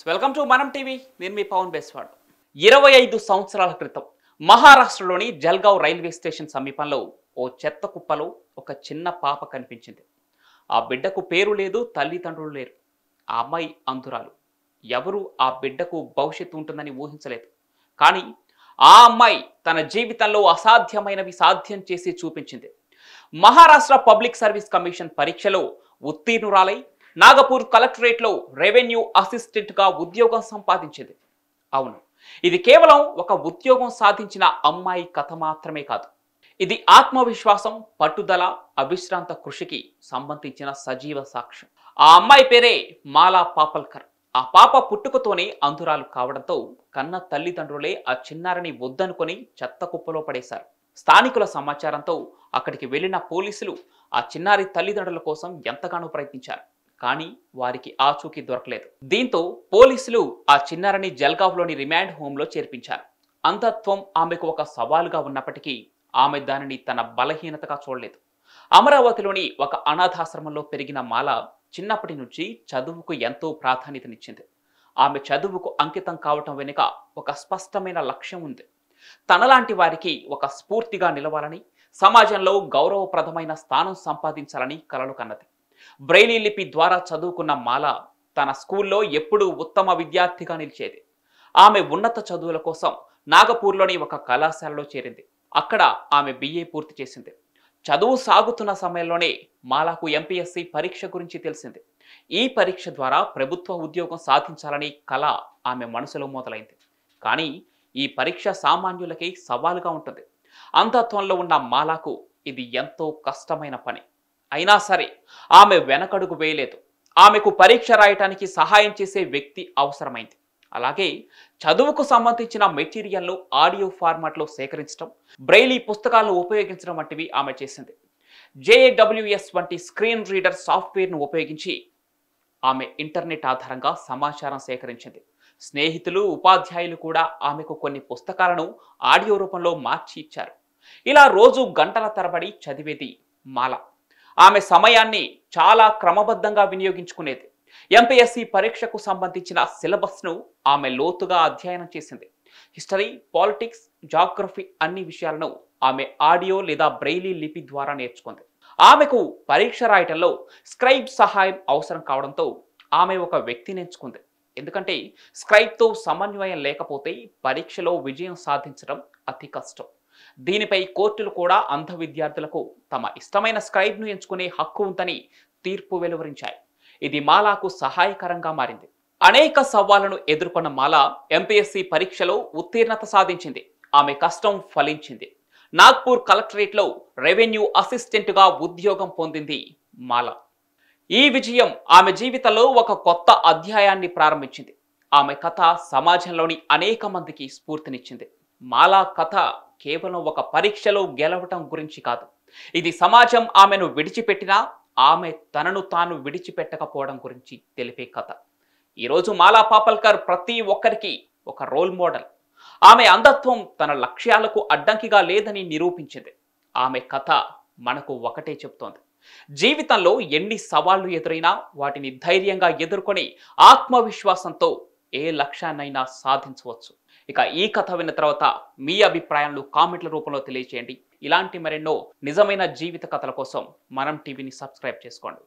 Welcome to మనం TV. నేను మీ పవన్ బేస్వాడ్. 25 సంవత్సరాల క్రితం మహారాష్ట్రలోని జల్గావ్ రైల్వే స్టేషన్ సమీపంలో ఓ చెత్త కుప్పలో ఒక చిన్న పాప కనిపించింది. ఆ బిడ్డకు పేరు లేదు, తల్లిదండ్రులు లేరు. ఆ అమ్మాయి అంధురాలు. ఎవరు ఆ బిడ్డకు భవిష్యత్తు ఉంటుందని ఊహించలేదు. కానీ ఆ అమ్మాయి తన జీవితంలో అసాధ్యమైనవి సాధ్యం చేసి చూపించింది. మహారాష్ట్ర పబ్లిక్ సర్వీస్ కమిషన్ పరీక్షలో ఉత్తీర్ణురాలై నాగపూర్ కలెక్టరేట్లో రెవెన్యూ అసిస్టెంట్గా ఉద్యోగం సంపాదించింది. అవును, ఇది కేవలం ఒక ఉద్యోగం సాధించిన అమ్మాయి కథ మాత్రమే కాదు. ఇది ఆత్మవిశ్వాసం, పట్టుదల, అవిశ్రాంత కృషికి సంబంధించిన సజీవ సాక్ష్యం. ఆ అమ్మాయి పేరే మాలా పాపల్కర్. ఆ పాప పుట్టుకతోనే అంధురాలు కావడంతో కన్న తల్లిదండ్రులే ఆ చిన్నారిని వద్దనుకొని చెత్త కుప్పలో పడేశారు. స్థానికుల సమాచారంతో అక్కడికి వెళ్లిన పోలీసులు ఆ చిన్నారి తల్లిదండ్రుల కోసం ఎంతగానో ప్రయత్నించారు. కానీ వారికి ఆచూకీ దొరకలేదు. దీంతో పోలీసులు ఆ చిన్నారిని జల్గావ్లోని రిమాండ్ హోంలో చేర్పించారు. అంధత్వం ఆమెకు ఒక సవాలుగా ఉన్నప్పటికీ ఆమె దానిని తన బలహీనతగా చూడలేదు. అమరావతిలోని ఒక అనాథాశ్రమంలో పెరిగిన మాల చిన్నప్పటి నుంచి చదువుకు ఎంతో ప్రాధాన్యతనిచ్చింది. ఆమె చదువుకు అంకితం కావటం వెనుక ఒక స్పష్టమైన లక్ష్యం ఉంది. తనలాంటి వారికి ఒక స్ఫూర్తిగా నిలవాలని, సమాజంలో గౌరవప్రదమైన స్థానం సంపాదించాలని కలలు కన్నది. బ్రెయిలీ లిపి ద్వారా చదువుకున్న మాల తన స్కూల్లో ఎప్పుడూ ఉత్తమ విద్యార్థిగా నిలిచేది. ఆమె ఉన్నత చదువుల కోసం నాగపూర్లోని ఒక కళాశాలలో చేరింది. అక్కడ ఆమె BA పూర్తి చేసింది. చదువు సాగుతున్న సమయంలోనే మాలకు MPSC పరీక్ష గురించి తెలిసింది. ఈ పరీక్ష ద్వారా ప్రభుత్వ ఉద్యోగం సాధించాలని కల ఆమె మనసులో మొదలైంది. కానీ ఈ పరీక్ష సామాన్యులకి సవాలుగా ఉంటుంది. అంధత్వంలో ఉన్న మాలకు ఇది ఎంతో కష్టమైన పని. అయినా సరే ఆమె వెనకడుగు వేయలేదు. ఆమెకు పరీక్ష రాయటానికి సహాయం చేసే వ్యక్తి అవసరమైంది. అలాగే చదువుకు సంబంధించిన మెటీరియల్ను ఆడియో ఫార్మాట్లో సేకరించడం, బ్రెయిలీ పుస్తకాలను ఉపయోగించడం వంటివి ఆమె చేసింది. JAWS వంటి స్క్రీన్ రీడర్ సాఫ్ట్వేర్ను ఉపయోగించి ఆమె ఇంటర్నెట్ ఆధారంగా సమాచారం సేకరించింది. స్నేహితులు, ఉపాధ్యాయులు కూడా ఆమెకు కొన్ని పుస్తకాలను ఆడియో రూపంలో మార్చి ఇచ్చారు. ఇలా రోజు గంటల తరబడి చదివేది మాల. ఆమె సమయాన్ని చాలా క్రమబద్ధంగా వినియోగించుకునేది. MPSC పరీక్షకు సంబంధించిన సిలబస్ను ఆమె లోతుగా అధ్యయనం చేసింది. హిస్టరీ, పాలిటిక్స్, జాగ్రఫీ అన్ని విషయాలను ఆమె ఆడియో లేదా బ్రెయిలీ లిపి ద్వారా నేర్చుకుంది. ఆమెకు పరీక్ష రాయటంలో స్క్రైబ్ సహాయం అవసరం కావడంతో ఆమె ఒక వ్యక్తిని ఎంచుకుంది. ఎందుకంటే స్క్రైబ్తో సమన్వయం లేకపోతే పరీక్షలో విజయం సాధించడం అతి కష్టం. దీనిపై కోర్టులు కూడా అంధ విద్యార్థులకు తమ ఇష్టమైన స్క్రైబ్ను ఎంచుకునే హక్కు ఉందని తీర్పు వెలువరించాయి. ఇది మాలాకు సహాయకరంగా మారింది. అనేక సవాళ్లను ఎదుర్కొన్న మాల MPSC పరీక్షలో ఉత్తీర్ణత సాధించింది. ఆమె కష్టం ఫలించింది. నాగ్పూర్ కలెక్టరేట్లో రెవెన్యూ అసిస్టెంట్గా ఉద్యోగం పొందింది మాల. ఈ విజయం ఆమె జీవితంలో ఒక కొత్త అధ్యాయాన్ని ప్రారంభించింది. ఆమె కథ సమాజంలోని అనేక మందికి స్ఫూర్తినిచ్చింది. మాలా కథ కేవలం ఒక పరీక్షలో గెలవటం గురించి కాదు. ఇది సమాజం ఆమెను విడిచిపెట్టినా ఆమె తనను తాను విడిచిపెట్టకపోవడం గురించి తెలిపే కథ. ఈరోజు మాలా పాపల్కర్ ప్రతి ఒక్కరికి ఒక రోల్ మోడల్. ఆమె అంధత్వం తన లక్ష్యాలకు అడ్డంకిగా లేదని నిరూపించింది. ఆమె కథ మనకు ఒకటే చెప్తోంది: జీవితంలో ఎన్ని సవాళ్లు ఎదురైనా వాటిని ధైర్యంగా ఎదుర్కొని ఆత్మవిశ్వాసంతో ఏ లక్ష్యాన్నైనా సాధించవచ్చు. ఇక ఈ కథ విన్న తర్వాత మీ అభిప్రాయాలను కామెంట్ల రూపంలో తెలియజేయండి. ఇలాంటి మరెన్నో నిజమైన జీవిత కథల కోసం మనం టీవీని సబ్స్క్రైబ్ చేసుకోండి.